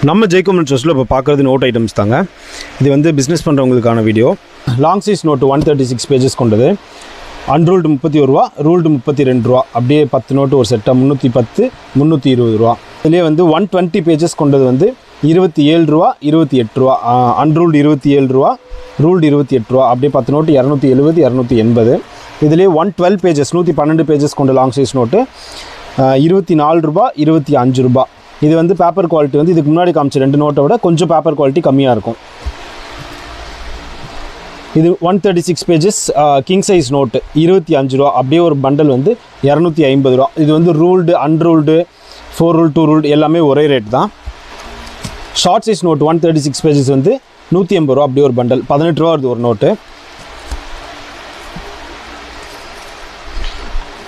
நம்ம ஜெய்கோமன் ட்ரஸ்ட்டில் இப்போ பார்க்குறது நோட் ஐட்டம்ஸ் தாங்க. இது வந்து பிஸ்னஸ் பண்ணுறவங்களுக்கான video. Long size note 136 pages கொண்டது. அன்ரூல்டு 31 ரூபா, ரூல்டு 32 ரூபா. அப்படியே 10 நோட்டு ஒரு செட்டாக 310, 320 ரூபா. இதுலேயே வந்து 120 பேஜஸ் கொண்டது வந்து 27 ரூபா, 28 ரூபா. அன்ரூல்டு 27 ரூபா, ரூல்டு 28 ரூபா. அப்படியே 10 நோட்டு 270, 280. இதுலேயே 112 பேஜஸ் 112 பேஜஸ் கொண்ட லாங் சைஸ் நோட்டு 24 ரூபா, 25 ரூபா. இது வந்து பேப்பர் குவாலிட்டி வந்து இதுக்கு முன்னாடி காமிச்ச 2 நோட்டை விட கொஞ்சம் பேப்பர் குவாலிட்டி கம்மியாக இருக்கும். இது 136 பேஜஸ் கிங் சைஸ் நோட்டு 25 ரூபா. அப்படியே ஒரு பண்டல் வந்து 250 ரூபா. இது வந்து ரூல்டு, அன்ரூல்டு, 4 ரூல், 2 ரூல் எல்லாமே ஒரே ரேட் தான். ஷார்ட் சைஸ் நோட்டு 136 பேஜஸ் வந்து 180 ரூபா. அப்படியே ஒரு பண்டல் 18 ரூபா வருது ஒரு நோட்டு.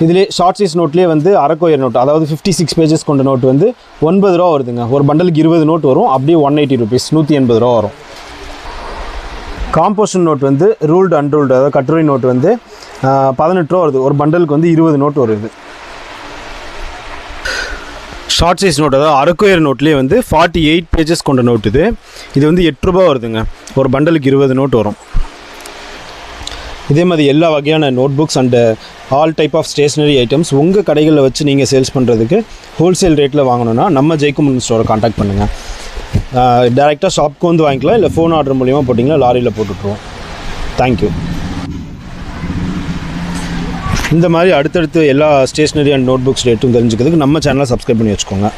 இதிலே ஷார்ட் சைஸ் நோட்லேயே வந்து அரக்கோயர் நோட்டு, அதாவது 56 பேஜஸ் கொண்ட நோட்டு வந்து 9 ரூபா வருதுங்க. ஒரு பண்டலுக்கு 20 நோட் வரும். அப்படியே 180 ருபீஸ், 180 ரூபா வரும். காம்போசிஷன் நோட் வந்து ரூல்டு, அன்ரூல்டு, அதாவது கட்டுரை நோட்டு வந்து 18 ரூபா வருது. ஒரு பண்டலுக்கு வந்து 20 நோட் வருது. ஷார்ட் சைஸ் நோட், அதாவது அரக்கோயர் நோட்லேயே வந்து 48 பேஜஸ் கொண்ட நோட்டு இது வந்து 8 ரூபா வருதுங்க. ஒரு பண்டலுக்கு 20 நோட் வரும். இதே மாதிரி எல்லா வகையான notebooks and all type of stationery items உங்கள் கடைகளில் வச்சு நீங்கள் சேல்ஸ் பண்ணுறதுக்கு ஹோல்சேல் ரேட்டில் வாங்கணுன்னா நம்ம ஜெய்கோமன் ஸ்டோரை காண்டாக்ட் பண்ணுங்கள். டேரெக்டாக ஷாப்க்கு வந்து வாங்கிக்கலாம், இல்லை ஃபோன் ஆர்டர் மூலிமா போட்டிங்கன்னா லாரியில் போட்டுட்ருவோம். தேங்க்யூ. இந்த மாதிரி அடுத்தடுத்து எல்லா ஸ்டேஷ்னரி அண்ட் நோட் புக்ஸ் ரேட்டும் தெரிஞ்சுக்கிறதுக்கு நம்ம சேனலை சப்ஸ்கிரைப் பண்ணி வச்சுக்கோங்க.